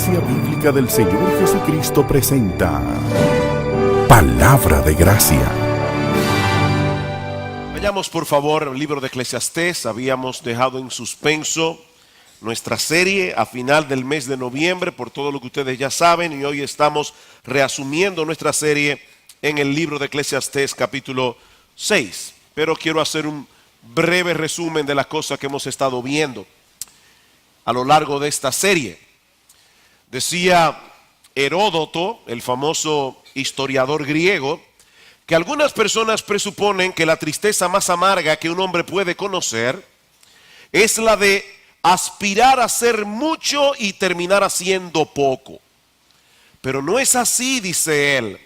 Iglesia Bíblica del Señor Jesucristo presenta Palabra de Gracia. Vayamos por favor al libro de Eclesiastés. Habíamos dejado en suspenso nuestra serie a final del mes de noviembre por todo lo que ustedes ya saben, y hoy estamos reasumiendo nuestra serie en el libro de Eclesiastés capítulo 6. Pero quiero hacer un breve resumen de las cosas que hemos estado viendo a lo largo de esta serie. Decía Heródoto, el famoso historiador griego, que algunas personas presuponen que la tristeza más amarga que un hombre puede conocer es la de aspirar a hacer mucho y terminar haciendo poco. Pero no es así, dice él.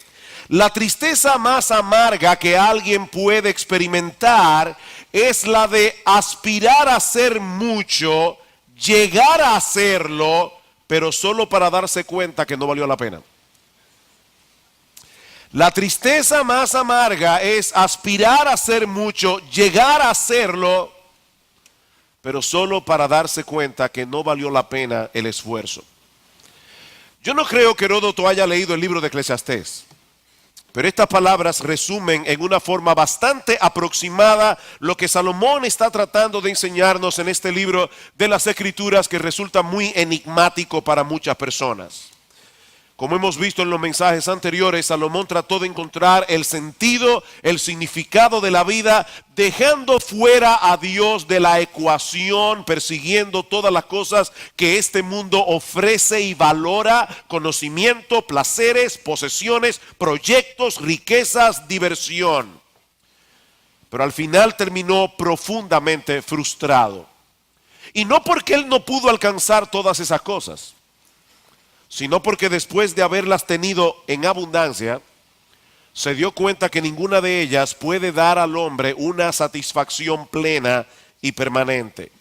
La tristeza más amarga que alguien puede experimentar es la de aspirar a hacer mucho, llegar a hacerlo, pero solo para darse cuenta que no valió la pena. La tristeza más amarga es aspirar a hacer mucho, llegar a hacerlo, pero solo para darse cuenta que no valió la pena el esfuerzo. Yo no creo que Heródoto haya leído el libro de Eclesiastés, pero estas palabras resumen en una forma bastante aproximada lo que Salomón está tratando de enseñarnos en este libro de las Escrituras, que resulta muy enigmático para muchas personas. Como hemos visto en los mensajes anteriores, Salomón trató de encontrar el sentido, el significado de la vida, dejando fuera a Dios de la ecuación, persiguiendo todas las cosas que este mundo ofrece y valora: conocimiento, placeres, posesiones, proyectos, riquezas, diversión. Pero al final terminó profundamente frustrado. Y no porque él no pudo alcanzar todas esas cosas, sino porque después de haberlas tenido en abundancia, se dio cuenta que ninguna de ellas puede dar al hombre una satisfacción plena y permanente.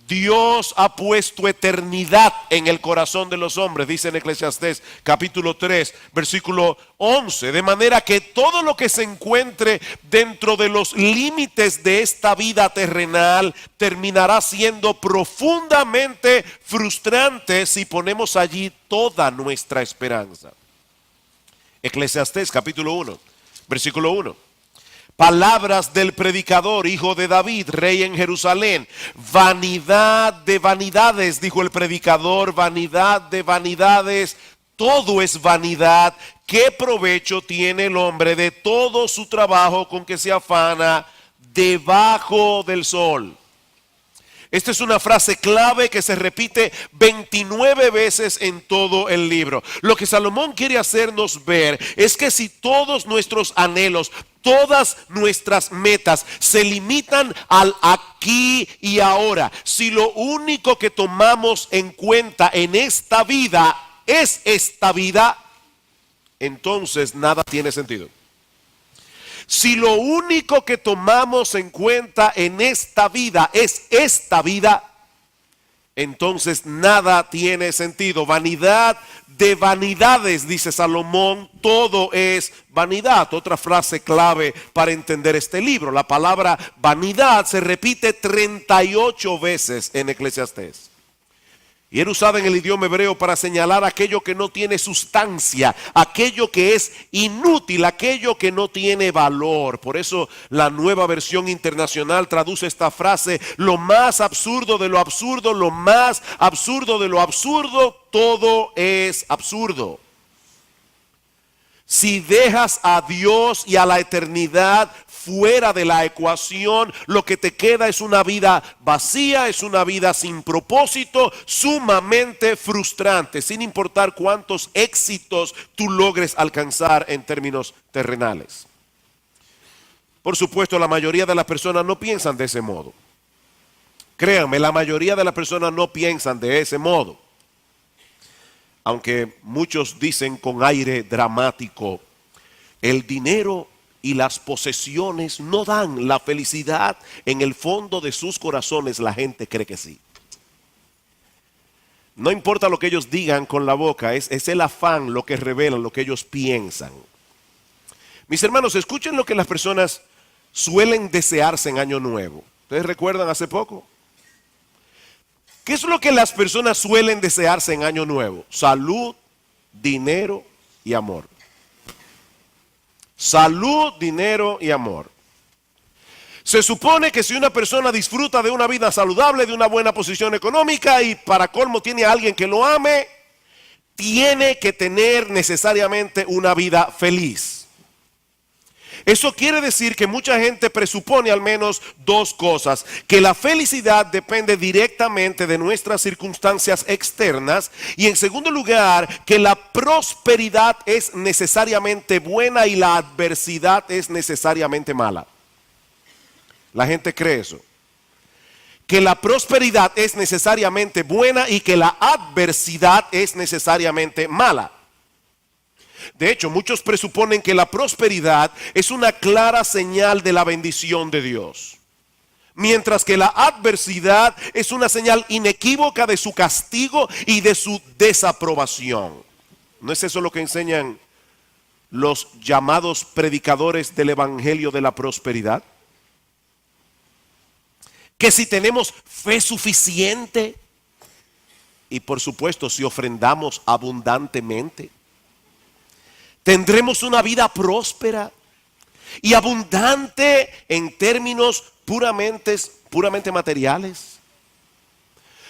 Dios ha puesto eternidad en el corazón de los hombres, dice en Eclesiastés capítulo 3, versículo 11, de manera que todo lo que se encuentre dentro de los límites de esta vida terrenal terminará siendo profundamente frustrante si ponemos allí toda nuestra esperanza. Eclesiastés capítulo 1, versículo 1. Palabras del predicador, hijo de David, rey en Jerusalén. Vanidad de vanidades, dijo el predicador, vanidad de vanidades, todo es vanidad. ¿Qué provecho tiene el hombre de todo su trabajo con que se afana debajo del sol? Esta es una frase clave que se repite 29 veces en todo el libro. Lo que Salomón quiere hacernos ver es que si todos nuestros anhelos, todas nuestras metas se limitan al aquí y ahora, si lo único que tomamos en cuenta en esta vida es esta vida, entonces nada tiene sentido. Si lo único que tomamos en cuenta en esta vida es esta vida, entonces nada tiene sentido. Vanidad de vanidades, dice Salomón, todo es vanidad. Otra frase clave para entender este libro: la palabra vanidad se repite 38 veces en Eclesiastés. Y era usada en el idioma hebreo para señalar aquello que no tiene sustancia, aquello que es inútil, aquello que no tiene valor. Por eso la Nueva Versión Internacional traduce esta frase: lo más absurdo de lo absurdo, lo más absurdo de lo absurdo, todo es absurdo. Si dejas a Dios y a la eternidad fuera de la ecuación, lo que te queda es una vida vacía, es una vida sin propósito, sumamente frustrante, sin importar cuántos éxitos tú logres alcanzar en términos terrenales. Por supuesto, la mayoría de las personas no piensan de ese modo. Créanme, la mayoría de las personas no piensan de ese modo. Aunque muchos dicen con aire dramático: el dinero y las posesiones no dan la felicidad. En el fondo de sus corazones la gente cree que sí. No importa lo que ellos digan con la boca, es el afán lo que revela lo que ellos piensan. Mis hermanos, escuchen lo que las personas suelen desearse en Año Nuevo. ¿Ustedes recuerdan hace poco? ¿Qué es lo que las personas suelen desearse en Año Nuevo? Salud, dinero y amor. Salud, dinero y amor. Se supone que si una persona disfruta de una vida saludable, de una buena posición económica y para colmo tiene a alguien que lo ame, tiene que tener necesariamente una vida feliz. Eso quiere decir que mucha gente presupone al menos dos cosas: que la felicidad depende directamente de nuestras circunstancias externas, y en segundo lugar, que la prosperidad es necesariamente buena y la adversidad es necesariamente mala. La gente cree eso, que la prosperidad es necesariamente buena y que la adversidad es necesariamente mala. De hecho, muchos presuponen que la prosperidad es una clara señal de la bendición de Dios, mientras que la adversidad es una señal inequívoca de su castigo y de su desaprobación. ¿No es eso lo que enseñan los llamados predicadores del evangelio de la prosperidad? Que si tenemos fe suficiente y por supuesto si ofrendamos abundantemente, tendremos una vida próspera y abundante en términos puramente materiales.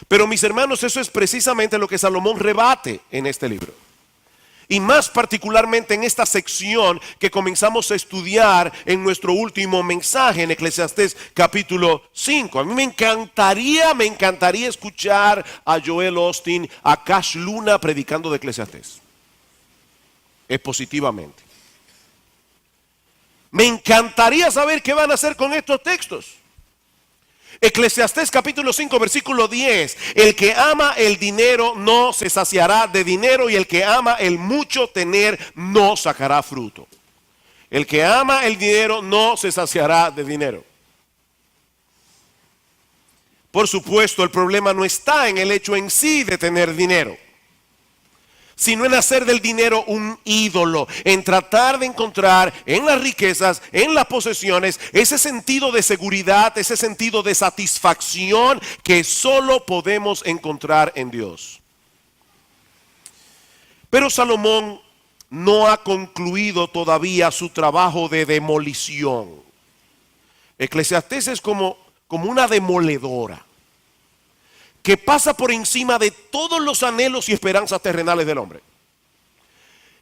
Pero mis hermanos, eso es precisamente lo que Salomón rebate en este libro. Y más particularmente en esta sección que comenzamos a estudiar en nuestro último mensaje en Eclesiastés capítulo 5. A mí me encantaría escuchar a Joel Osteen, a Cash Luna predicando de Eclesiastés expositivamente. Me encantaría saber qué van a hacer con estos textos. Eclesiastés capítulo 5 versículo 10: el que ama el dinero no se saciará de dinero, y el que ama el mucho tener no sacará fruto. El que ama el dinero no se saciará de dinero. Por supuesto, el problema no está en el hecho en sí de tener dinero, sino en hacer del dinero un ídolo, en tratar de encontrar en las riquezas, en las posesiones, ese sentido de seguridad, ese sentido de satisfacción que solo podemos encontrar en Dios. Pero Salomón no ha concluido todavía su trabajo de demolición. Eclesiastés es como una demoledora que pasa por encima de todos los anhelos y esperanzas terrenales del hombre.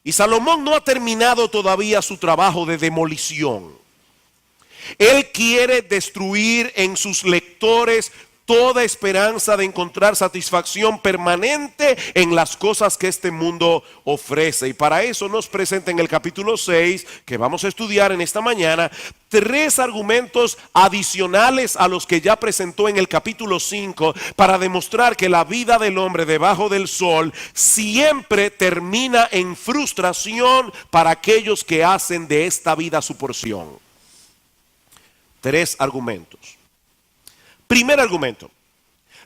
Y Salomón no ha terminado todavía su trabajo de demolición. Él quiere destruir en sus lectores toda esperanza de encontrar satisfacción permanente en las cosas que este mundo ofrece. Y para eso nos presenta en el capítulo 6, que vamos a estudiar en esta mañana, 3 argumentos adicionales a los que ya presentó en el capítulo 5 para demostrar que la vida del hombre debajo del sol siempre termina en frustración para aquellos que hacen de esta vida su porción. 3 argumentos. Primer argumento: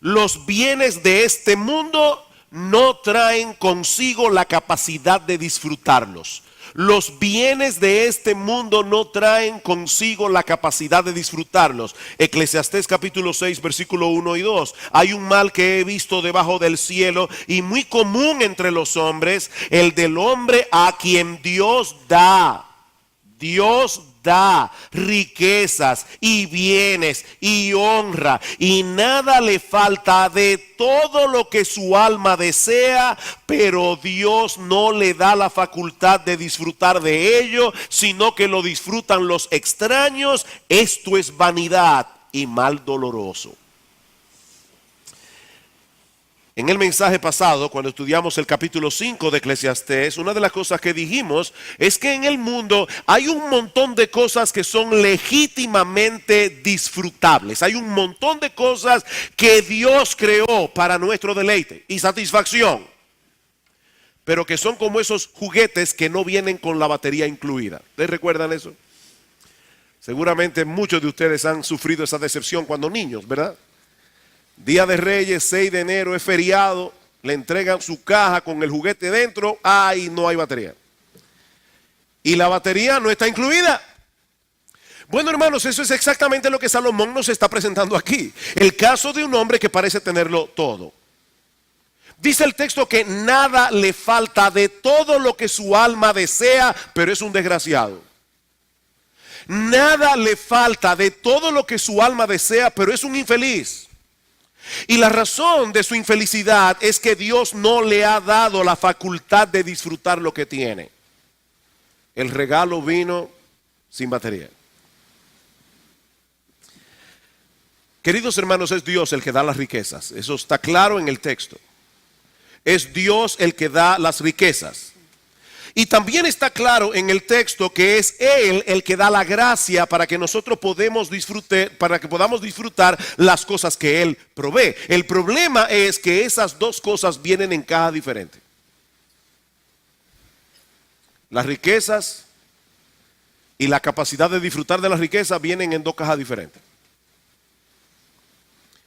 los bienes de este mundo no traen consigo la capacidad de disfrutarlos. Los bienes de este mundo no traen consigo la capacidad de disfrutarlos. Eclesiastés capítulo 6 versículo 1 y 2. Hay un mal que he visto debajo del cielo y muy común entre los hombres, el del hombre a quien Dios da. Dios da riquezas y bienes y honra, y nada le falta de todo lo que su alma desea, pero Dios no le da la facultad de disfrutar de ello, sino que lo disfrutan los extraños. Esto es vanidad y mal doloroso. En el mensaje pasado, cuando estudiamos el capítulo 5 de Eclesiastés, una de las cosas que dijimos es que en el mundo hay un montón de cosas que son legítimamente disfrutables. Hay un montón de cosas que Dios creó para nuestro deleite y satisfacción, pero que son como esos juguetes que no vienen con la batería incluida. ¿Ustedes recuerdan eso? Seguramente muchos de ustedes han sufrido esa decepción cuando niños, ¿verdad? Día de Reyes, 6 de enero, es feriado, le entregan su caja con el juguete dentro, ¡ay, no hay batería! Y la batería no está incluida. Bueno, hermanos, eso es exactamente lo que Salomón nos está presentando aquí. El caso de un hombre que parece tenerlo todo. Dice el texto que nada le falta de todo lo que su alma desea, pero es un desgraciado. Nada le falta de todo lo que su alma desea, pero es un infeliz. Y la razón de su infelicidad es que Dios no le ha dado la facultad de disfrutar lo que tiene. El regalo vino sin batería. Queridos hermanos, es Dios el que da las riquezas. Eso está claro en el texto. Es Dios el que da las riquezas. Y también está claro en el texto que es Él el que da la gracia para que nosotros podamos disfrutar las cosas que Él provee. El problema es que esas dos cosas vienen en caja diferente. Las riquezas y la capacidad de disfrutar de las riquezas vienen en dos cajas diferentes.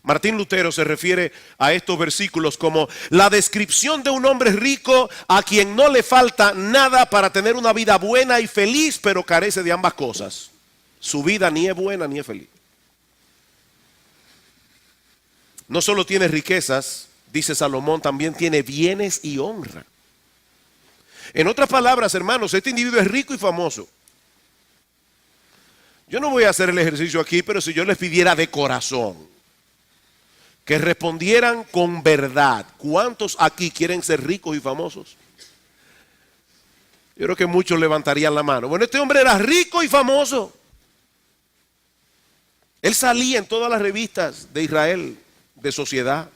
Martín Lutero se refiere a estos versículos como la descripción de un hombre rico a quien no le falta nada para tener una vida buena y feliz, pero carece de ambas cosas. Su vida ni es buena ni es feliz. No solo tiene riquezas, dice Salomón, también tiene bienes y honra. En otras palabras, hermanos, este individuo es rico y famoso. Yo no voy a hacer el ejercicio aquí, pero si yo les pidiera de corazón que respondieran con verdad, ¿cuántos aquí quieren ser ricos y famosos? Yo creo que muchos levantarían la mano. Bueno, este hombre era rico y famoso. Él salía en todas las revistas de Israel, de sociedad.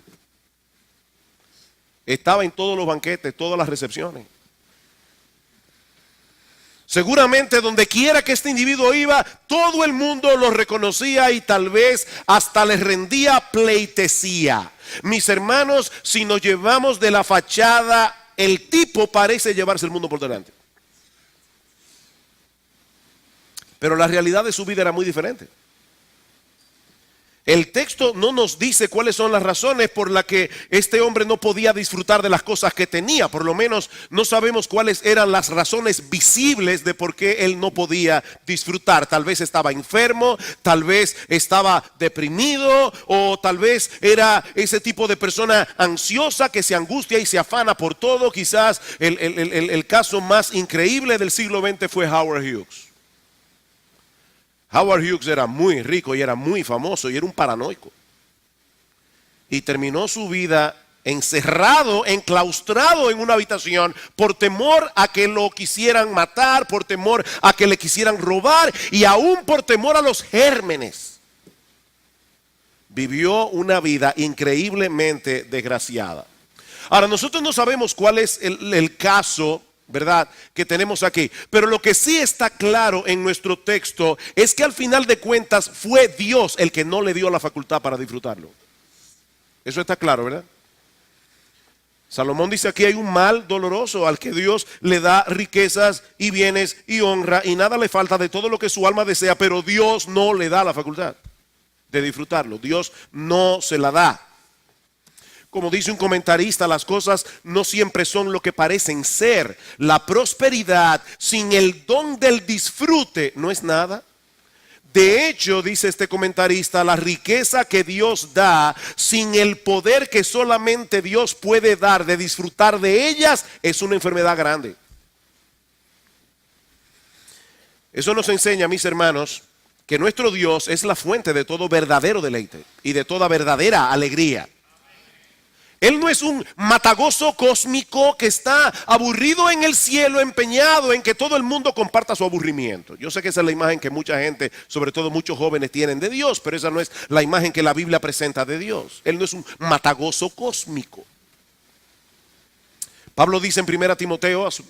Estaba en todos los banquetes, todas las recepciones. Seguramente donde quiera que este individuo iba, todo el mundo lo reconocía y tal vez hasta les rendía pleitesía. Mis hermanos, si nos llevamos de la fachada, el tipo parece llevarse el mundo por delante. Pero la realidad de su vida era muy diferente. El texto no nos dice cuáles son las razones por las que este hombre no podía disfrutar de las cosas que tenía. Por lo menos no sabemos cuáles eran las razones visibles de por qué él no podía disfrutar. Tal vez estaba enfermo, tal vez estaba deprimido, o tal vez era ese tipo de persona ansiosa que se angustia y se afana por todo. Quizás el caso más increíble del siglo XX fue Howard Hughes. Howard Hughes era muy rico y era muy famoso y era un paranoico. Y terminó su vida encerrado, enclaustrado en una habitación por temor a que lo quisieran matar, por temor a que le quisieran robar y aún por temor a los gérmenes. Vivió una vida increíblemente desgraciada. Ahora, nosotros no sabemos cuál es el caso, ¿verdad?, que tenemos aquí. Pero lo que sí está claro en nuestro texto es que al final de cuentas fue Dios el que no le dio la facultad para disfrutarlo. Eso está claro, ¿verdad? Salomón dice aquí hay un mal doloroso al que Dios le da riquezas y bienes y honra y nada le falta de todo lo que su alma desea, pero Dios no le da la facultad de disfrutarlo. Dios no se la da. Como dice un comentarista, las cosas no siempre son lo que parecen ser. La prosperidad sin el don del disfrute no es nada. De hecho, dice este comentarista, la riqueza que Dios da sin el poder que solamente Dios puede dar de disfrutar de ellas es una enfermedad grande. Eso nos enseña, mis hermanos, que nuestro Dios es la fuente de todo verdadero deleite y de toda verdadera alegría. Él no es un matagozo cósmico que está aburrido en el cielo, empeñado en que todo el mundo comparta su aburrimiento. Yo sé que esa es la imagen que mucha gente, sobre todo muchos jóvenes, tienen de Dios, pero esa no es la imagen que la Biblia presenta de Dios. Él no es un matagozo cósmico. Pablo dice en 1 Timoteo, a su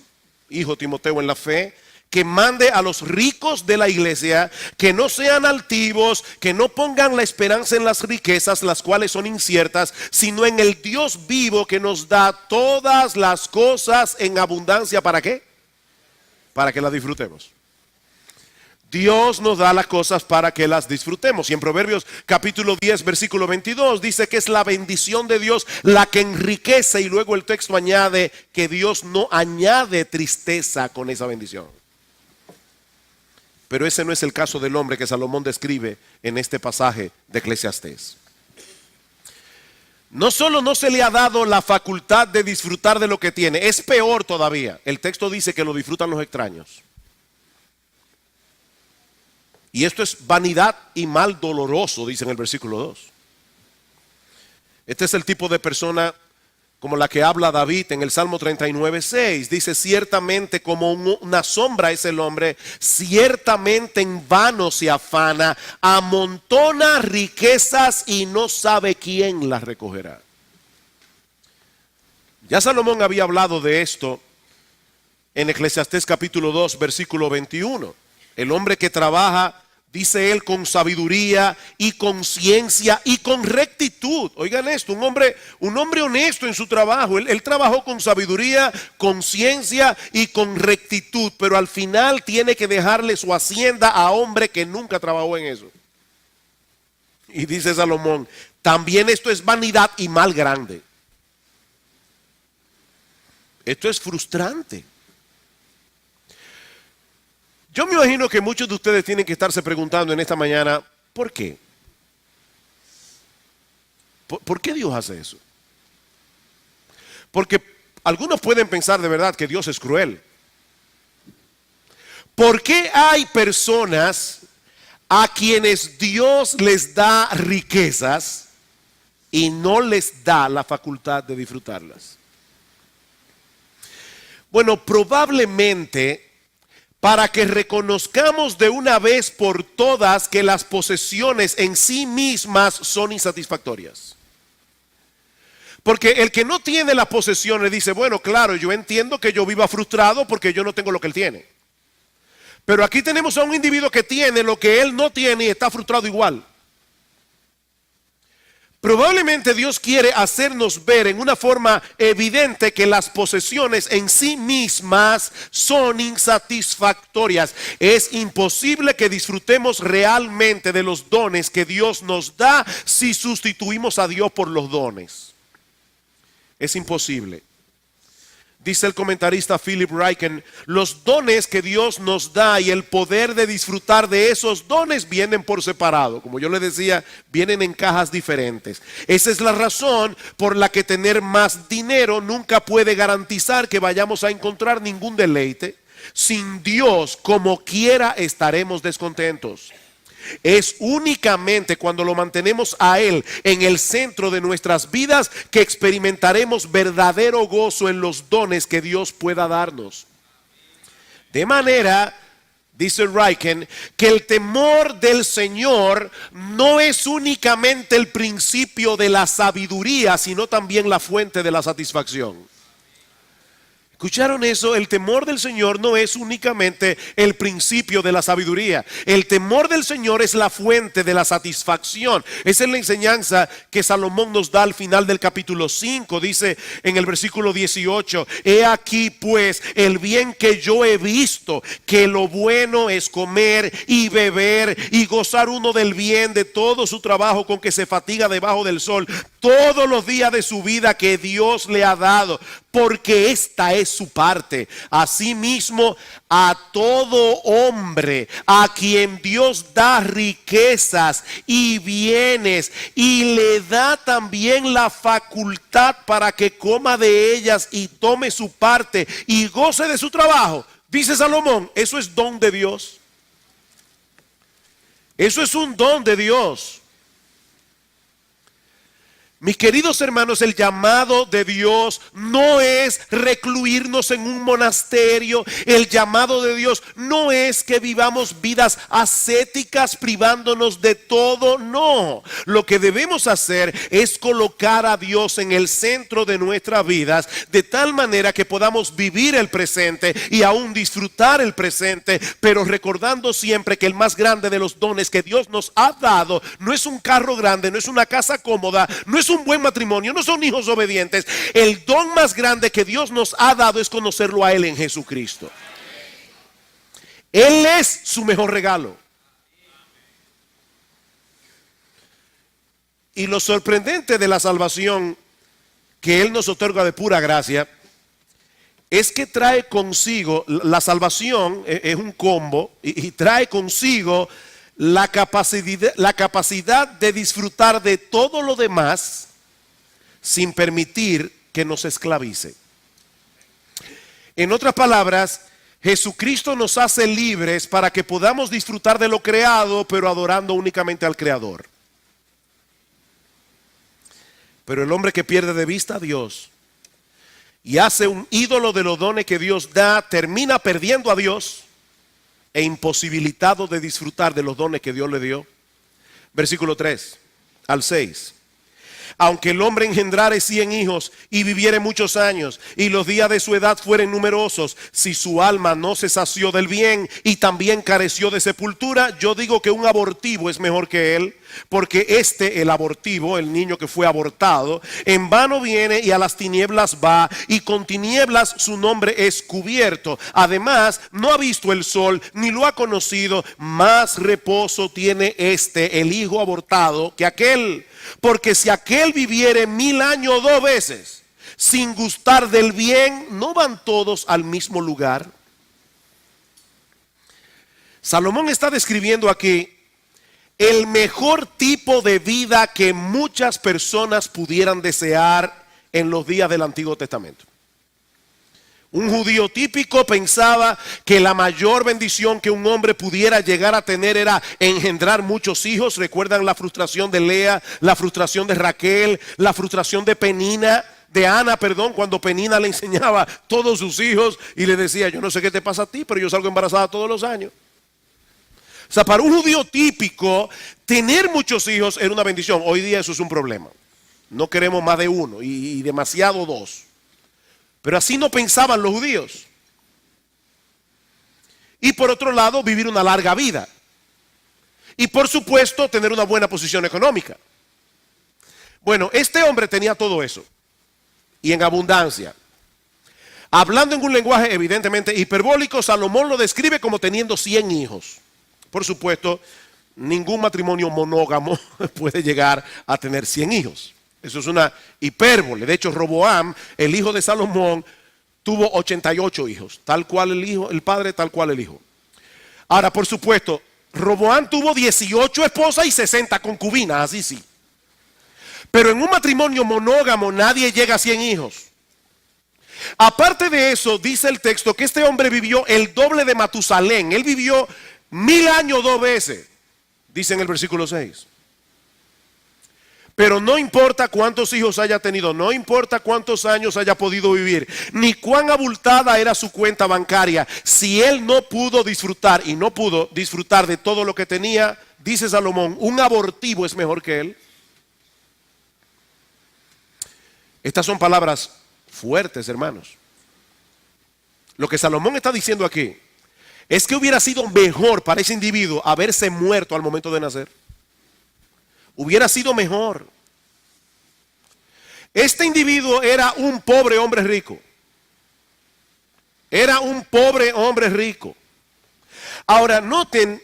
hijo Timoteo en la fe, que mande a los ricos de la iglesia que no sean altivos, que no pongan la esperanza en las riquezas, las cuales son inciertas, sino en el Dios vivo que nos da todas las cosas en abundancia. ¿Para qué? Para que las disfrutemos. Dios nos da las cosas para que las disfrutemos. Y en Proverbios capítulo 10 versículo 22 dice que es la bendición de Dios la que enriquece, y luego el texto añade que Dios no añade tristeza con esa bendición. Pero ese no es el caso del hombre que Salomón describe en este pasaje de Eclesiastés. No solo no se le ha dado la facultad de disfrutar de lo que tiene, es peor todavía. El texto dice que lo disfrutan los extraños. Y esto es vanidad y mal doloroso, dice en el versículo 2. Este es el tipo de persona como la que habla David en el Salmo 39:6. Dice, ciertamente como una sombra es el hombre, ciertamente en vano se afana, amontona riquezas y no sabe quién las recogerá. Ya Salomón había hablado de esto en Eclesiastés capítulo 2, versículo 21. El hombre que trabaja, dice él, con sabiduría y con ciencia y con rectitud. Oigan esto, un hombre honesto en su trabajo. Él trabajó con sabiduría, con ciencia y con rectitud, pero al final tiene que dejarle su hacienda a hombre que nunca trabajó en eso. Y dice Salomón, también esto es vanidad y mal grande. Esto es frustrante. Yo me imagino que muchos de ustedes tienen que estarse preguntando en esta mañana, ¿por qué? ¿Por qué Dios hace eso? Porque algunos pueden pensar de verdad que Dios es cruel. ¿Por qué hay personas a quienes Dios les da riquezas y no les da la facultad de disfrutarlas? Bueno, probablemente para que reconozcamos de una vez por todas que las posesiones en sí mismas son insatisfactorias. Porque el que no tiene las posesiones dice, bueno, claro, yo entiendo que yo viva frustrado porque yo no tengo lo que él tiene. Pero aquí tenemos a un individuo que tiene lo que él no tiene y está frustrado igual. Probablemente Dios quiere hacernos ver en una forma evidente que las posesiones en sí mismas son insatisfactorias. Es imposible que disfrutemos realmente de los dones que Dios nos da si sustituimos a Dios por los dones. Es imposible. Dice el comentarista Philip Ryken, los dones que Dios nos da y el poder de disfrutar de esos dones vienen por separado. Como yo le decía, vienen en cajas diferentes. Esa es la razón por la que tener más dinero nunca puede garantizar que vayamos a encontrar ningún deleite. Sin Dios, como quiera, estaremos descontentos. Es únicamente cuando lo mantenemos a Él en el centro de nuestras vidas que experimentaremos verdadero gozo en los dones que Dios pueda darnos. De manera, dice Ryken, que el temor del Señor no es únicamente el principio de la sabiduría, sino también la fuente de la satisfacción. ¿Escucharon eso? El temor del Señor no es únicamente el principio de la sabiduría. El temor del Señor es la fuente de la satisfacción. Esa es la enseñanza que Salomón nos da al final del capítulo 5. Dice en el versículo 18, he aquí pues el bien que yo he visto, que lo bueno es comer y beber y gozar uno del bien de todo su trabajo con que se fatiga debajo del sol, todos los días de su vida que Dios le ha dado, porque esta es su parte. Asimismo, a todo hombre a quien Dios da riquezas y bienes y le da también la facultad para que coma de ellas y tome su parte y goce de su trabajo, dice Salomón, eso es don de Dios. Eso es un don de Dios. Mis queridos hermanos, el llamado de Dios no es recluirnos en un monasterio. El llamado de Dios no es que vivamos vidas ascéticas privándonos de todo. No, lo que debemos hacer es colocar a Dios en el centro de nuestras vidas, de tal manera que podamos vivir el presente y aún disfrutar el presente, pero recordando siempre que el más grande de los dones que Dios nos ha dado no es un carro grande, no es una casa cómoda, no es un buen matrimonio, no son hijos obedientes. El don más grande que Dios nos ha dado es conocerlo a Él en Jesucristo. Él es su mejor regalo. Y lo sorprendente de la salvación que Él nos otorga de pura gracia es que trae consigo, la salvación es un combo y trae consigo la capacidad de disfrutar de todo lo demás sin permitir que nos esclavice. En otras palabras, Jesucristo nos hace libres para que podamos disfrutar de lo creado, pero adorando únicamente al Creador. Pero el hombre que pierde de vista a Dios y hace un ídolo de los dones que Dios da, termina perdiendo a Dios e imposibilitado de disfrutar de los dones que Dios le dio. Versículo 3 al 6. Aunque el hombre engendrare 100 hijos y viviere muchos años, y los días de su edad fueren numerosos, si su alma no se sació del bien y también careció de sepultura, yo digo que un abortivo es mejor que él, porque el abortivo, el niño que fue abortado, en vano viene y a las tinieblas va, y con tinieblas su nombre es cubierto. Además, no ha visto el sol, ni lo ha conocido, más reposo tiene el hijo abortado, que aquel. Porque si aquel viviere 1000 años 2 veces sin gustar del bien, ¿no van todos al mismo lugar? Salomón está describiendo aquí el mejor tipo de vida que muchas personas pudieran desear en los días del Antiguo Testamento. Un judío típico pensaba que la mayor bendición que un hombre pudiera llegar a tener era engendrar muchos hijos. ¿Recuerdan la frustración de Lea, la frustración de Raquel, la frustración de Ana, cuando Penina le enseñaba todos sus hijos y le decía, yo no sé qué te pasa a ti, pero yo salgo embarazada todos los años? O sea, para un judío típico, tener muchos hijos era una bendición. Hoy día eso es un problema. No queremos más de uno y demasiado dos. Pero así no pensaban los judíos. Y por otro lado, vivir una larga vida. Y por supuesto, tener una buena posición económica. Bueno, este hombre tenía todo eso. Y en abundancia. Hablando en un lenguaje evidentemente hiperbólico, Salomón lo describe como teniendo 100 hijos. Por supuesto, ningún matrimonio monógamo puede llegar a tener 100 hijos. Eso es una hipérbole. De hecho, Roboam, el hijo de Salomón, tuvo 88 hijos. Tal cual el padre, tal cual el hijo. Ahora, por supuesto, Roboam tuvo 18 esposas y 60 concubinas, así sí. Pero en un matrimonio monógamo nadie llega a 100 hijos. Aparte de eso, dice el texto que este hombre vivió el doble de Matusalén. Él vivió 1000 años 2 veces, dice en el versículo 6. Pero no importa cuántos hijos haya tenido, no importa cuántos años haya podido vivir, ni cuán abultada era su cuenta bancaria, si él no pudo disfrutar y no pudo disfrutar de todo lo que tenía, dice Salomón, un abortivo es mejor que él. Estas son palabras fuertes, hermanos. Lo que Salomón está diciendo aquí es que hubiera sido mejor para ese individuo haberse muerto al momento de nacer. Hubiera sido mejor. Este individuo era un pobre hombre rico. Era un pobre hombre rico. Ahora, noten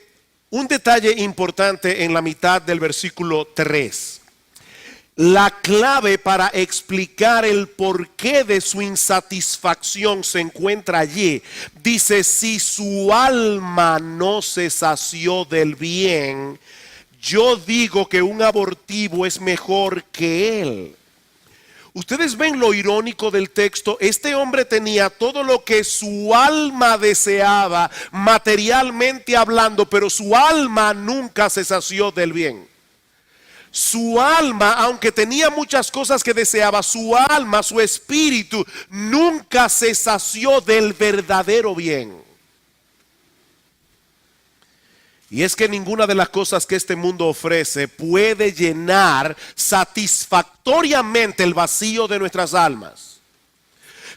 un detalle importante en la mitad del versículo 3. La clave para explicar el porqué de su insatisfacción se encuentra allí. Dice, si su alma no se sació del bien, yo digo que un abortivo es mejor que él. Ustedes ven lo irónico del texto. Este hombre tenía todo lo que su alma deseaba, materialmente hablando, pero su alma nunca se sació del bien. Su alma, aunque tenía muchas cosas que deseaba, su alma, su espíritu, nunca se sació del verdadero bien. Y es que ninguna de las cosas que este mundo ofrece puede llenar satisfactoriamente el vacío de nuestras almas.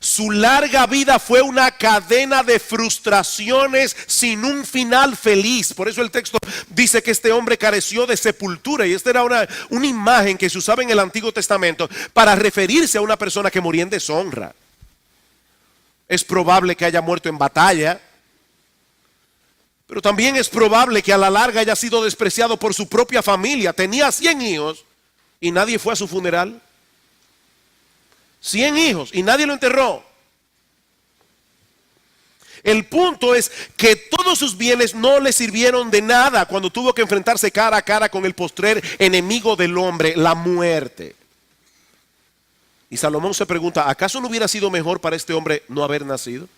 Su larga vida fue una cadena de frustraciones sin un final feliz. Por eso el texto dice que este hombre careció de sepultura. Y esta era una imagen que se usaba en el Antiguo Testamento para referirse a una persona que moría en deshonra. Es probable que haya muerto en batalla. Pero también es probable que a la larga haya sido despreciado por su propia familia. Tenía 100 hijos y nadie fue a su funeral. 100 hijos y nadie lo enterró. El punto es que todos sus bienes no le sirvieron de nada cuando tuvo que enfrentarse cara a cara con el postrer enemigo del hombre, la muerte. Y Salomón se pregunta, ¿acaso no hubiera sido mejor para este hombre no haber nacido?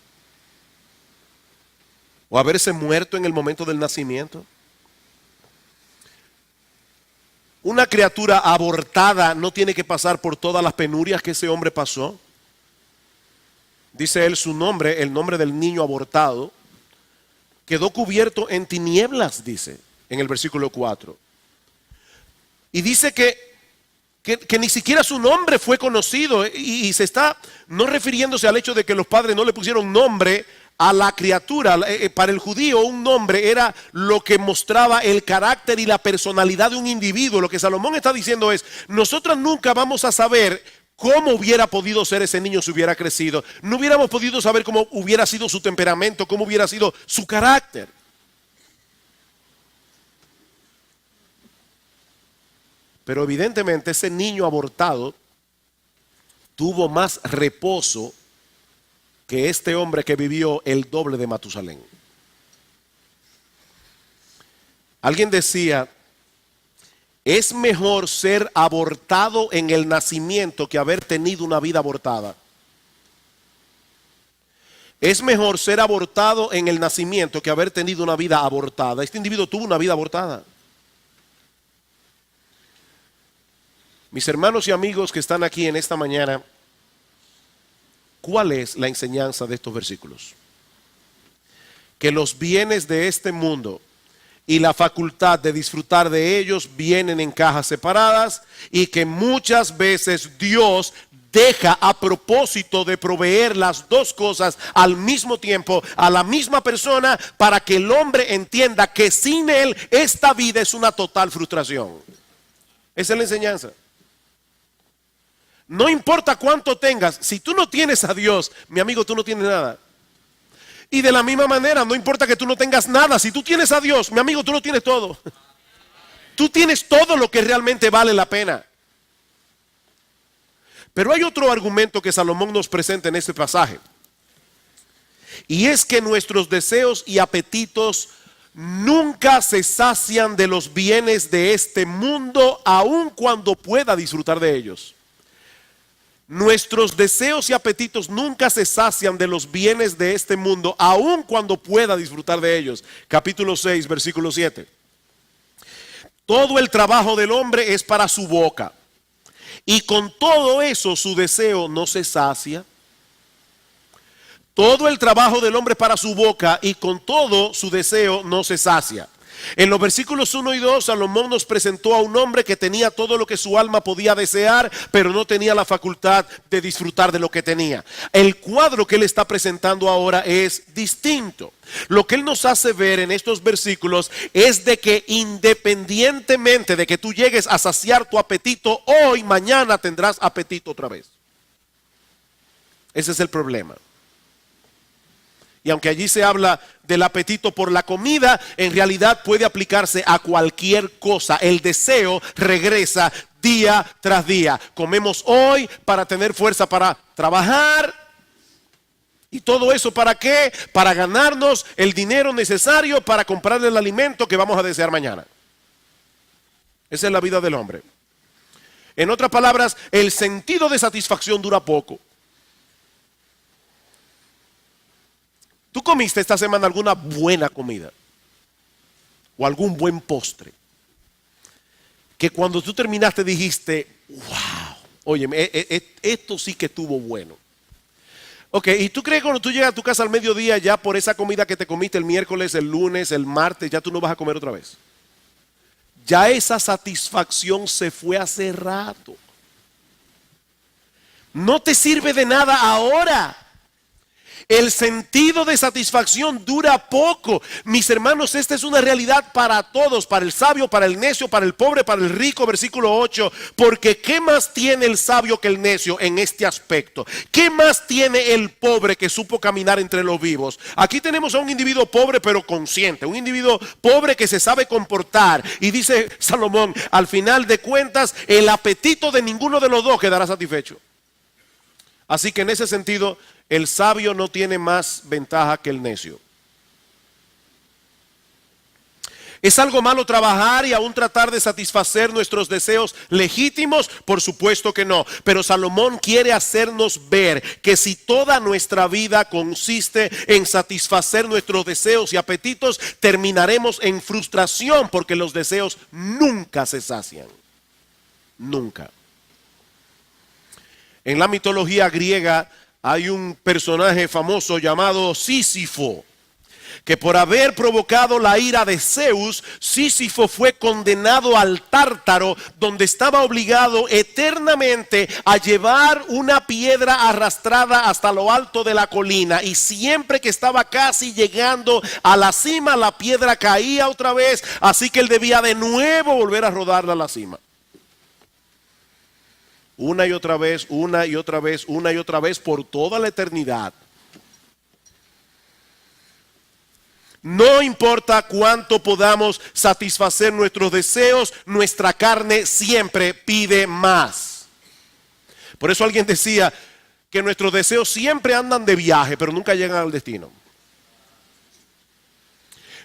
¿O haberse muerto en el momento del nacimiento? Una criatura abortada no tiene que pasar por todas las penurias que ese hombre pasó. Dice él su nombre, el nombre del niño abortado, quedó cubierto en tinieblas, dice en el versículo 4. Y dice que ni siquiera su nombre fue conocido, y se está no refiriéndose al hecho de que los padres no le pusieron nombre a la criatura. Para el judío un nombre era lo que mostraba el carácter y la personalidad de un individuo. Lo que Salomón está diciendo es, nosotros nunca vamos a saber cómo hubiera podido ser ese niño si hubiera crecido. No hubiéramos podido saber cómo hubiera sido su temperamento, cómo hubiera sido su carácter. Pero evidentemente ese niño abortado tuvo más reposo que este hombre que vivió el doble de Matusalén. Alguien decía, es mejor ser abortado en el nacimiento que haber tenido una vida abortada. Es mejor ser abortado en el nacimiento que haber tenido una vida abortada. Este individuo tuvo una vida abortada. Mis hermanos y amigos que están aquí en esta mañana, ¿cuál es la enseñanza de estos versículos? Que los bienes de este mundo y la facultad de disfrutar de ellos vienen en cajas separadas, y que muchas veces Dios deja a propósito de proveer las dos cosas al mismo tiempo a la misma persona, para que el hombre entienda que sin él esta vida es una total frustración. Esa es la enseñanza. No importa cuánto tengas, si tú no tienes a Dios, mi amigo, tú no tienes nada. Y de la misma manera, no importa que tú no tengas nada, si tú tienes a Dios, mi amigo, tú lo tienes todo. Tú tienes todo lo que realmente vale la pena. Pero hay otro argumento que Salomón nos presenta en este pasaje. Y es que nuestros deseos y apetitos nunca se sacian de los bienes de este mundo, aun cuando pueda disfrutar de ellos. Nuestros deseos y apetitos nunca se sacian de los bienes de este mundo, aun cuando pueda disfrutar de ellos. Capítulo 6, versículo 7. Todo el trabajo del hombre es para su boca, y con todo eso su deseo no se sacia. Todo el trabajo del hombre es para su boca, y con todo su deseo no se sacia. En los versículos 1 y 2, Salomón nos presentó a un hombre que tenía todo lo que su alma podía desear, pero no tenía la facultad de disfrutar de lo que tenía. El cuadro que él está presentando ahora es distinto. Lo que él nos hace ver en estos versículos es de que independientemente de que tú llegues a saciar tu apetito hoy, mañana tendrás apetito otra vez. Ese es el problema. Y aunque allí se habla del apetito por la comida, en realidad puede aplicarse a cualquier cosa. El deseo regresa día tras día. Comemos hoy para tener fuerza para trabajar. ¿Y todo eso para qué? Para ganarnos el dinero necesario para comprar el alimento que vamos a desear mañana. Esa es la vida del hombre. En otras palabras, el sentido de satisfacción dura poco. ¿Tú comiste esta semana alguna buena comida? ¿O algún buen postre? Que cuando tú terminaste dijiste, wow, oye, esto sí que estuvo bueno. Ok, ¿y tú crees que cuando tú llegas a tu casa al mediodía, ya por esa comida que te comiste el miércoles, el lunes, el martes, ya tú no vas a comer otra vez? Ya esa satisfacción se fue hace rato. No te sirve de nada ahora. El sentido de satisfacción dura poco. Mis hermanos, esta es una realidad para todos, para el sabio, para el necio, para el pobre, para el rico. Versículo 8, porque ¿qué más tiene el sabio que el necio en este aspecto? ¿Qué más tiene el pobre que supo caminar entre los vivos? Aquí tenemos a un individuo pobre pero consciente, un individuo pobre que se sabe comportar. Y dice Salomón, al final de cuentas, el apetito de ninguno de los dos quedará satisfecho. Así que en ese sentido, el sabio no tiene más ventaja que el necio. ¿Es algo malo trabajar y aún tratar de satisfacer nuestros deseos legítimos? Por supuesto que no. Pero Salomón quiere hacernos ver que si toda nuestra vida consiste en satisfacer nuestros deseos y apetitos, terminaremos en frustración porque los deseos nunca se sacian. Nunca. En la mitología griega hay un personaje famoso llamado Sísifo, que por haber provocado la ira de Zeus, Sísifo fue condenado al Tártaro, donde estaba obligado eternamente a llevar una piedra arrastrada hasta lo alto de la colina, y siempre que estaba casi llegando a la cima, la piedra caía otra vez, así que él debía de nuevo volver a rodarla a la cima. Una y otra vez, una y otra vez, una y otra vez, por toda la eternidad. No importa cuánto podamos satisfacer nuestros deseos, nuestra carne siempre pide más. Por eso alguien decía que nuestros deseos siempre andan de viaje, pero nunca llegan al destino.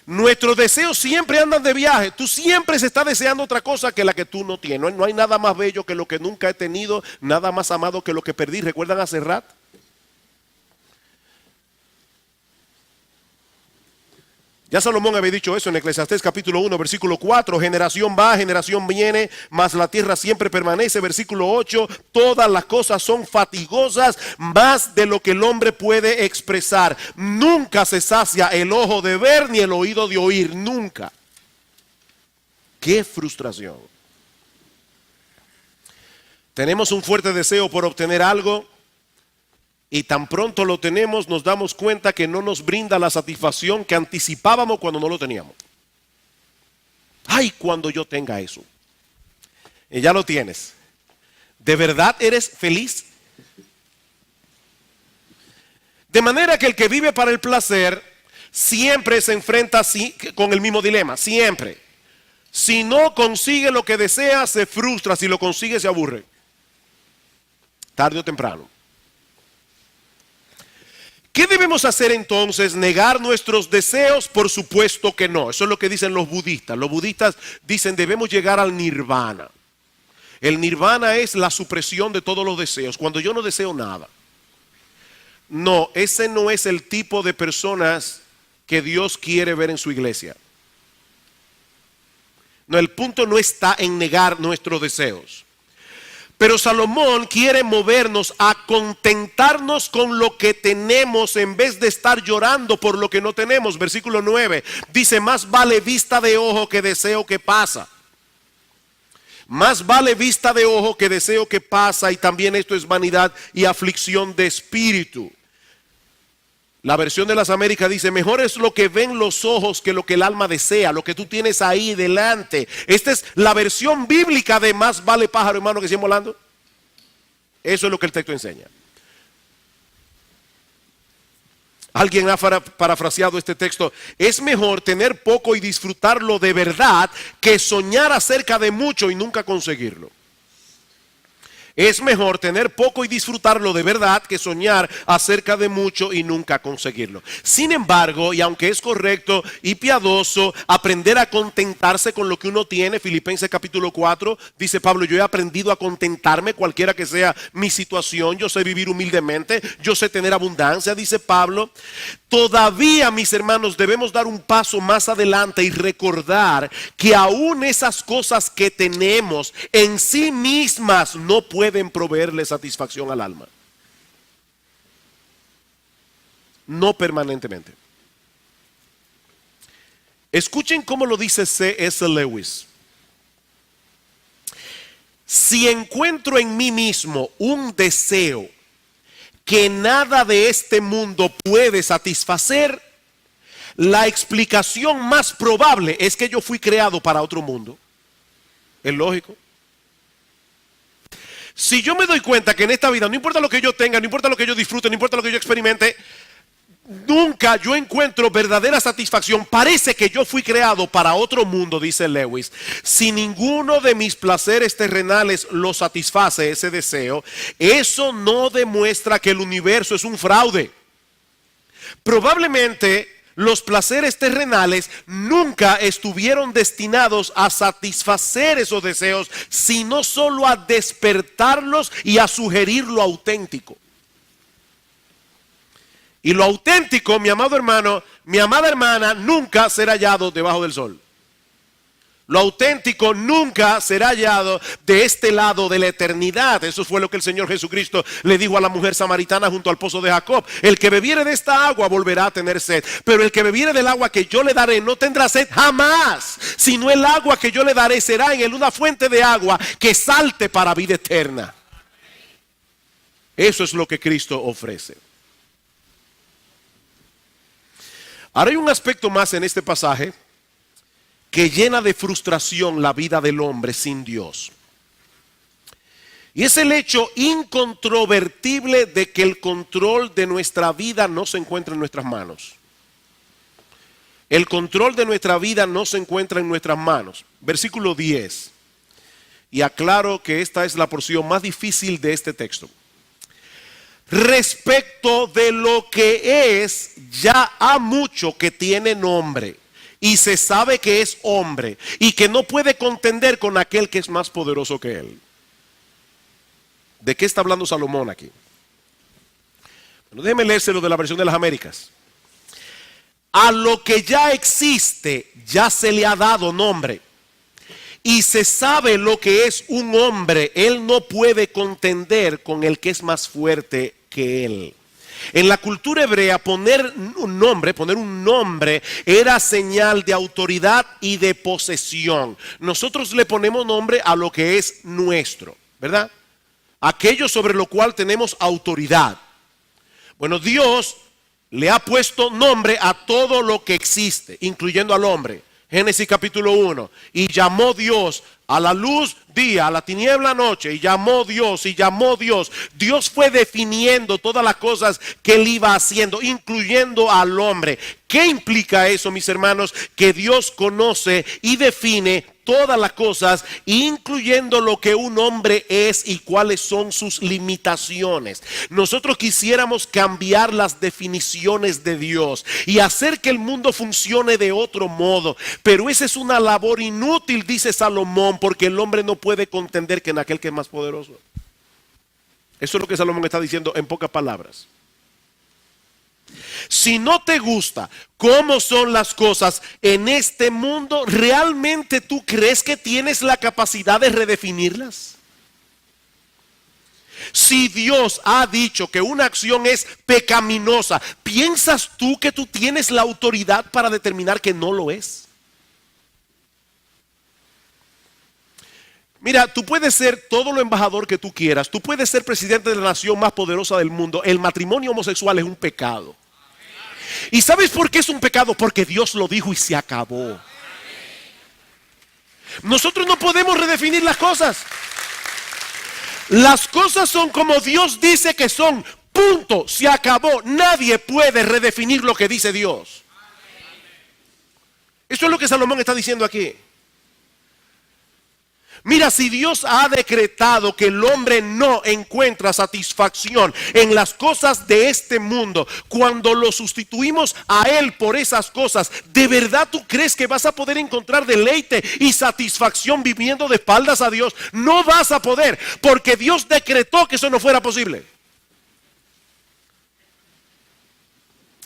Nuestros deseos siempre andan de viaje. Tú siempre se estás deseando otra cosa que la que tú no tienes. No hay nada más bello que lo que nunca he tenido, nada más amado que lo que perdí. ¿Recuerdan a Serrat? Ya Salomón había dicho eso en Eclesiastés capítulo 1, versículo 4. Generación va, generación viene, mas la tierra siempre permanece. Versículo 8. Todas las cosas son fatigosas, más de lo que el hombre puede expresar. Nunca se sacia el ojo de ver ni el oído de oír. Nunca. ¡Qué frustración! Tenemos un fuerte deseo por obtener algo, y tan pronto lo tenemos, nos damos cuenta que no nos brinda la satisfacción que anticipábamos cuando no lo teníamos. Ay, cuando yo tenga eso. Y ya lo tienes. ¿De verdad eres feliz? De manera que el que vive para el placer siempre se enfrenta con el mismo dilema. Siempre. Si no consigue lo que desea, se frustra. Si lo consigue, se aburre. Tarde o temprano. ¿Qué debemos hacer entonces? ¿Negar nuestros deseos? Por supuesto que no. Eso es lo que dicen los budistas. Los budistas dicen debemos llegar al nirvana. El nirvana es la supresión de todos los deseos. Cuando yo no deseo nada. No, ese no es el tipo de personas que Dios quiere ver en su iglesia. No, el punto no está en negar nuestros deseos. Pero Salomón quiere movernos a contentarnos con lo que tenemos en vez de estar llorando por lo que no tenemos. Versículo 9 dice: más vale vista de ojo que deseo que pasa. Más vale vista de ojo que deseo que pasa, y también esto es vanidad y aflicción de espíritu. La versión de las Américas dice: mejor es lo que ven los ojos que lo que el alma desea, lo que tú tienes ahí delante. Esta es la versión bíblica de más vale pájaro, hermano, que siguen volando. Eso es lo que el texto enseña. Alguien ha parafraseado este texto: es mejor tener poco y disfrutarlo de verdad que soñar acerca de mucho y nunca conseguirlo. Es mejor tener poco y disfrutarlo de verdad que soñar acerca de mucho y nunca conseguirlo. Sin embargo, y aunque es correcto y piadoso aprender a contentarse con lo que uno tiene, Filipenses capítulo 4, dice Pablo: yo he aprendido a contentarme cualquiera que sea mi situación, yo sé vivir humildemente, yo sé tener abundancia, dice Pablo. Todavía, mis hermanos, debemos dar un paso más adelante y recordar que aún esas cosas que tenemos en sí mismas no pueden proveerle satisfacción al alma. No permanentemente. Escuchen cómo lo dice C.S. Lewis. Si encuentro en mí mismo un deseo que nada de este mundo puede satisfacer, la explicación más probable es que yo fui creado para otro mundo. Es lógico. Si yo me doy cuenta que en esta vida, no importa lo que yo tenga, no importa lo que yo disfrute, no importa lo que yo experimente, nunca yo encuentro verdadera satisfacción. Parece que yo fui creado para otro mundo, dice Lewis. Si ninguno de mis placeres terrenales lo satisface ese deseo, eso no demuestra que el universo es un fraude. Probablemente los placeres terrenales nunca estuvieron destinados a satisfacer esos deseos, sino solo a despertarlos y a sugerir lo auténtico. Y lo auténtico, mi amado hermano, mi amada hermana, nunca será hallado debajo del sol. Lo auténtico nunca será hallado de este lado de la eternidad. Eso fue lo que el Señor Jesucristo le dijo a la mujer samaritana junto al pozo de Jacob. El que bebiere de esta agua volverá a tener sed, pero el que bebiere del agua que yo le daré no tendrá sed jamás, sino el agua que yo le daré será en él una fuente de agua que salte para vida eterna. Eso es lo que Cristo ofrece. Ahora hay un aspecto más en este pasaje que llena de frustración la vida del hombre sin Dios. Y es el hecho incontrovertible de que el control de nuestra vida no se encuentra en nuestras manos. El control de nuestra vida no se encuentra en nuestras manos. Versículo 10. Y aclaro que esta es la porción más difícil de este texto. Respecto de lo que es, ya ha mucho que tiene nombre, y se sabe que es hombre, y que no puede contender con aquel que es más poderoso que él. ¿De qué está hablando Salomón aquí? Bueno, déjeme leérselo de la versión de las Américas. A lo que ya existe, ya se le ha dado nombre, y se sabe lo que es un hombre. Él no puede contender con el que es más fuerte que él. En la cultura hebrea, poner un nombre era señal de autoridad y de posesión. Nosotros le ponemos nombre a lo que es nuestro, ¿verdad? Aquello sobre lo cual tenemos autoridad. Bueno, Dios le ha puesto nombre a todo lo que existe, incluyendo al hombre. Génesis capítulo 1. Y llamó Dios a la luz día, a la tiniebla noche, y llamó Dios, y llamó Dios. Dios fue definiendo todas las cosas que él iba haciendo, incluyendo al hombre. ¿Qué implica eso, mis hermanos? Que Dios conoce y define todas las cosas, incluyendo lo que un hombre es y cuáles son sus limitaciones. Nosotros quisiéramos cambiar las definiciones de Dios y hacer que el mundo funcione de otro modo, pero esa es una labor inútil, dice Salomón, porque el hombre no puede contender que en aquel que es más poderoso. Eso es lo que Salomón está diciendo en pocas palabras. Si no te gusta cómo son las cosas en este mundo, ¿realmente tú crees que tienes la capacidad de redefinirlas? Si Dios ha dicho que una acción es pecaminosa, ¿piensas tú que tú tienes la autoridad para determinar que no lo es? Mira, tú puedes ser todo lo embajador que tú quieras, tú puedes ser presidente de la nación más poderosa del mundo. El matrimonio homosexual es un pecado. ¿Y sabes por qué es un pecado? Porque Dios lo dijo y se acabó. Nosotros no podemos redefinir las cosas. Las cosas son como Dios dice que son. Punto, se acabó. Nadie puede redefinir lo que dice Dios. Eso es lo que Salomón está diciendo aquí. Mira, si Dios ha decretado que el hombre no encuentra satisfacción en las cosas de este mundo, cuando lo sustituimos a Él por esas cosas, ¿de verdad tú crees que vas a poder encontrar deleite y satisfacción viviendo de espaldas a Dios? No vas a poder, porque Dios decretó que eso no fuera posible.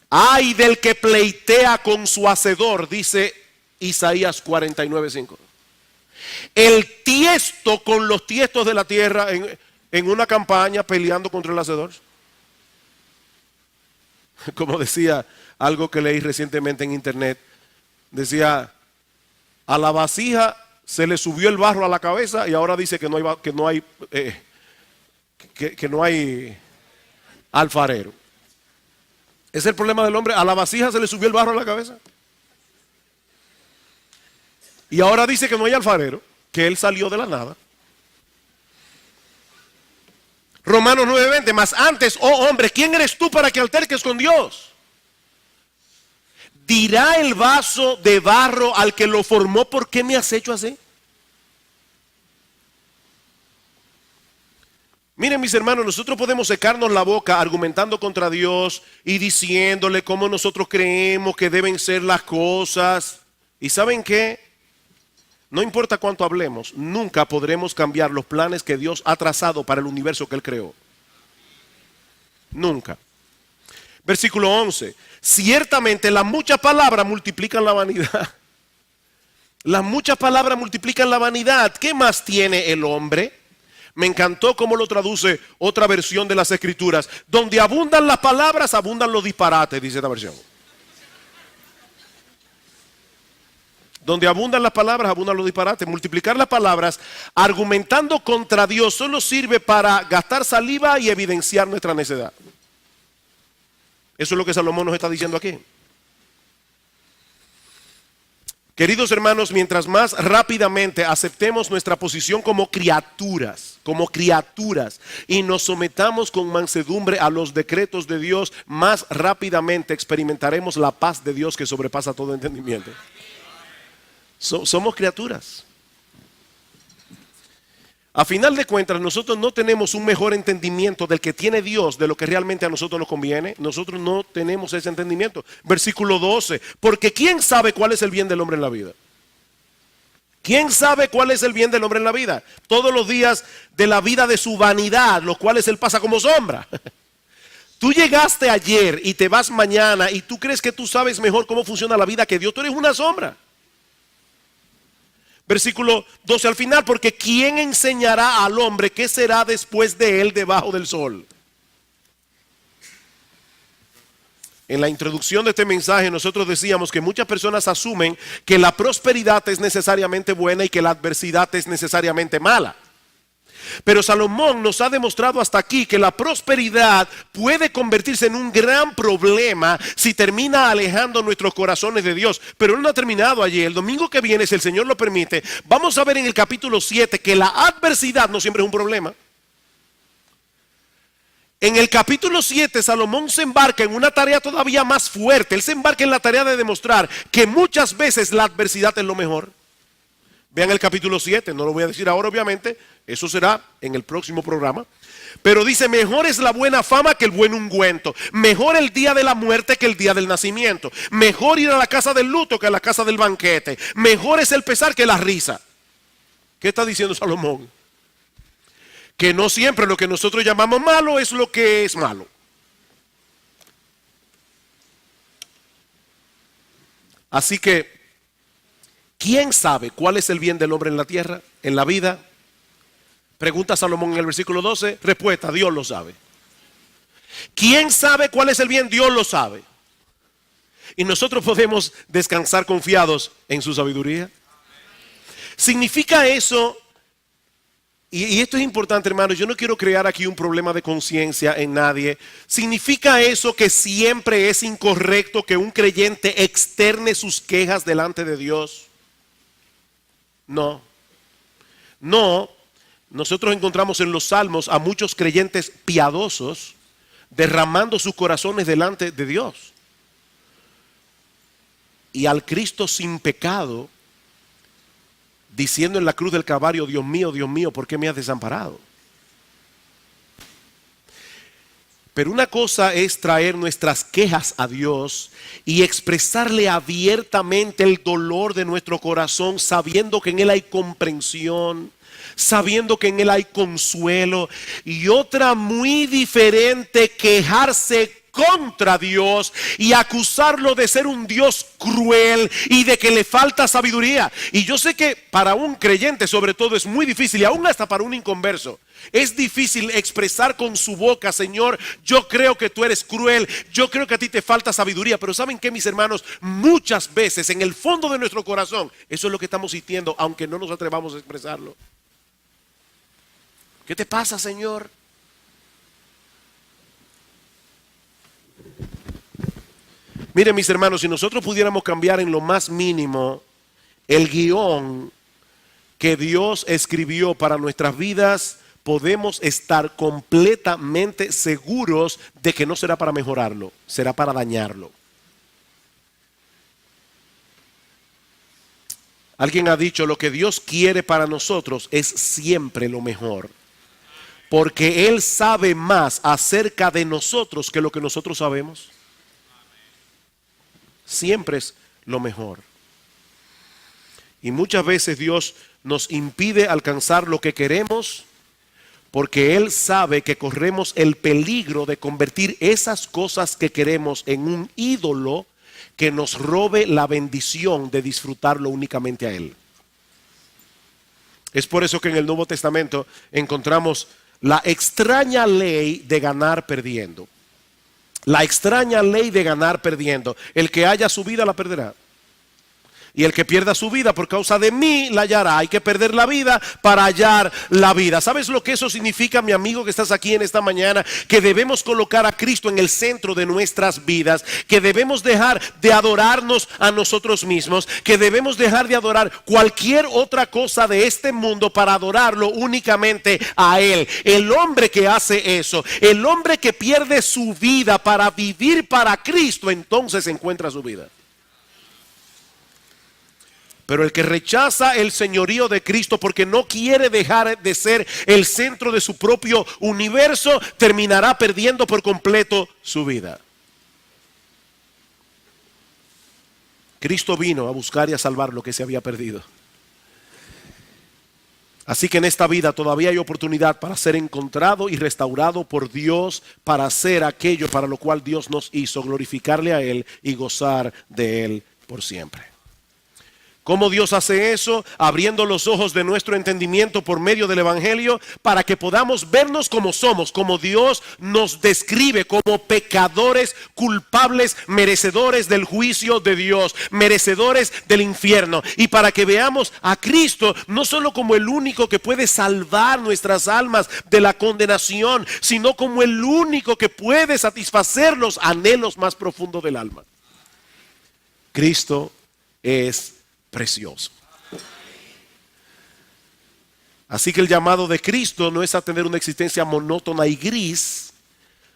Ay del que pleitea con su hacedor, dice Isaías 49:5. El tiesto con los tiestos de la tierra en una campaña peleando contra el hacedor. Como decía algo que leí recientemente en internet, decía: a la vasija se le subió el barro a la cabeza y ahora dice que no hay alfarero. ¿Es el problema del hombre? A la vasija se le subió el barro a la cabeza y ahora dice que no hay alfarero, que él salió de la nada. Romanos 9:20, mas antes, oh hombre, ¿quién eres tú para que alterques con Dios? Dirá el vaso de barro al que lo formó, ¿por qué me has hecho así? Miren, mis hermanos, nosotros podemos secarnos la boca argumentando contra Dios y diciéndole cómo nosotros creemos que deben ser las cosas. ¿Y saben qué? No importa cuánto hablemos, nunca podremos cambiar los planes que Dios ha trazado para el universo que Él creó. Nunca. Versículo 11. Ciertamente las muchas palabras multiplican la vanidad. Las muchas palabras multiplican la vanidad. ¿Qué más tiene el hombre? Me encantó cómo lo traduce otra versión de las Escrituras. Donde abundan las palabras, abundan los disparates, dice esta versión. Donde abundan las palabras, abundan los disparates. Multiplicar las palabras argumentando contra Dios solo sirve para gastar saliva y evidenciar nuestra necedad. Eso es lo que Salomón nos está diciendo aquí. Queridos hermanos, mientras más rápidamente aceptemos nuestra posición como criaturas, y nos sometamos con mansedumbre a los decretos de Dios, más rápidamente experimentaremos la paz de Dios que sobrepasa todo entendimiento. Somos criaturas. A final de cuentas, nosotros no tenemos un mejor entendimiento del que tiene Dios de lo que realmente a nosotros nos conviene. Nosotros no tenemos ese entendimiento. Versículo 12. Porque ¿quién sabe cuál es el bien del hombre en la vida? ¿Quién sabe cuál es el bien del hombre en la vida? Todos los días de la vida de su vanidad, los cuales él pasa como sombra. Tú llegaste ayer y te vas mañana y tú crees que tú sabes mejor cómo funciona la vida que Dios. Tú eres una sombra. Versículo 12 al final, porque ¿quién enseñará al hombre qué será después de él debajo del sol? En la introducción de este mensaje nosotros decíamos que muchas personas asumen que la prosperidad es necesariamente buena y que la adversidad es necesariamente mala. Pero Salomón nos ha demostrado hasta aquí que la prosperidad puede convertirse en un gran problema si termina alejando nuestros corazones de Dios. Pero él no ha terminado allí. El domingo que viene, si el Señor lo permite, vamos a ver en el capítulo 7 que la adversidad no siempre es un problema. En el capítulo 7 Salomón se embarca en una tarea todavía más fuerte. Él se embarca en la tarea de demostrar que muchas veces la adversidad es lo mejor. Vean el capítulo 7, no lo voy a decir ahora obviamente, eso será en el próximo programa. Pero dice, mejor es la buena fama que el buen ungüento. Mejor el día de la muerte que el día del nacimiento. Mejor ir a la casa del luto que a la casa del banquete. Mejor es el pesar que la risa. ¿Qué está diciendo Salomón? Que no siempre lo que nosotros llamamos malo es lo que es malo. Así que, ¿quién sabe cuál es el bien del hombre en la tierra, en la vida? Pregunta Salomón en el versículo 12. Respuesta, Dios lo sabe. ¿Quién sabe cuál es el bien? Dios lo sabe. Y nosotros podemos descansar confiados en su sabiduría. ¿Significa eso? Y esto es importante, hermanos, yo no quiero crear aquí un problema de conciencia en nadie. ¿Significa eso que siempre es incorrecto que un creyente externe sus quejas delante de Dios? No. No. Nosotros encontramos en los salmos a muchos creyentes piadosos derramando sus corazones delante de Dios. Y al Cristo sin pecado diciendo en la cruz del Calvario, Dios mío, ¿por qué me has desamparado? Pero una cosa es traer nuestras quejas a Dios y expresarle abiertamente el dolor de nuestro corazón, sabiendo que en Él hay comprensión, sabiendo que en Él hay consuelo. Y otra muy diferente, quejarse contra Dios y acusarlo de ser un Dios cruel y de que le falta sabiduría. Y yo sé que para un creyente sobre todo es muy difícil, y aún hasta para un inconverso es difícil expresar con su boca, Señor, yo creo que tú eres cruel, yo creo que a ti te falta sabiduría. Pero ¿saben qué, mis hermanos? Muchas veces en el fondo de nuestro corazón eso es lo que estamos sintiendo, aunque no nos atrevamos a expresarlo. ¿Qué te pasa, Señor? Miren, mis hermanos, si nosotros pudiéramos cambiar en lo más mínimo el guión que Dios escribió para nuestras vidas, podemos estar completamente seguros de que no será para mejorarlo, será para dañarlo. Alguien ha dicho, lo que Dios quiere para nosotros es siempre lo mejor. Porque Él sabe más acerca de nosotros que lo que nosotros sabemos. Siempre es lo mejor. Y muchas veces Dios nos impide alcanzar lo que queremos porque Él sabe que corremos el peligro de convertir esas cosas que queremos en un ídolo que nos robe la bendición de disfrutarlo únicamente a Él. Es por eso que en el Nuevo Testamento encontramos la extraña ley de ganar perdiendo. La extraña ley de ganar perdiendo. El que haya su vida la perderá. Y el que pierda su vida por causa de mí la hallará. Hay que perder la vida para hallar la vida. ¿Sabes lo que eso significa, mi amigo que estás aquí en esta mañana? Que debemos colocar a Cristo en el centro de nuestras vidas. Que debemos dejar de adorarnos a nosotros mismos. Que debemos dejar de adorar cualquier otra cosa de este mundo para adorarlo únicamente a Él. El hombre que hace eso, el hombre que pierde su vida para vivir para Cristo, entonces encuentra su vida. Pero el que rechaza el señorío de Cristo porque no quiere dejar de ser el centro de su propio universo, terminará perdiendo por completo su vida. Cristo vino a buscar y a salvar lo que se había perdido. Así que en esta vida todavía hay oportunidad para ser encontrado y restaurado por Dios, para hacer aquello para lo cual Dios nos hizo, glorificarle a Él y gozar de Él por siempre. ¿Cómo Dios hace eso? Abriendo los ojos de nuestro entendimiento por medio del Evangelio para que podamos vernos como somos, como Dios nos describe, como pecadores, culpables, merecedores del juicio de Dios, merecedores del infierno. Y para que veamos a Cristo no solo como el único que puede salvar nuestras almas de la condenación, sino como el único que puede satisfacer los anhelos más profundos del alma. Cristo es precioso. Así que el llamado de Cristo no es a tener una existencia monótona y gris.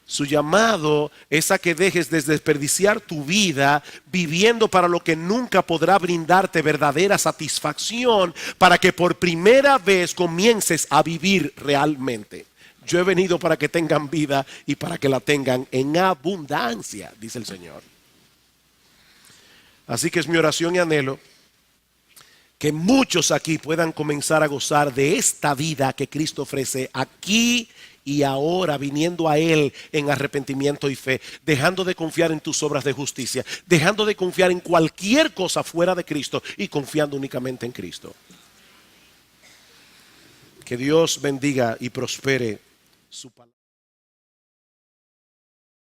Su llamado es a que dejes de desperdiciar tu vida viviendo para lo que nunca podrá brindarte verdadera satisfacción, para que por primera vez comiences a vivir realmente. Yo he venido para que tengan vida y para que la tengan en abundancia, dice el Señor. Así que es mi oración y anhelo que muchos aquí puedan comenzar a gozar de esta vida que Cristo ofrece aquí y ahora, viniendo a Él en arrepentimiento y fe, dejando de confiar en tus obras de justicia, dejando de confiar en cualquier cosa fuera de Cristo y confiando únicamente en Cristo. Que Dios bendiga y prospere su palabra.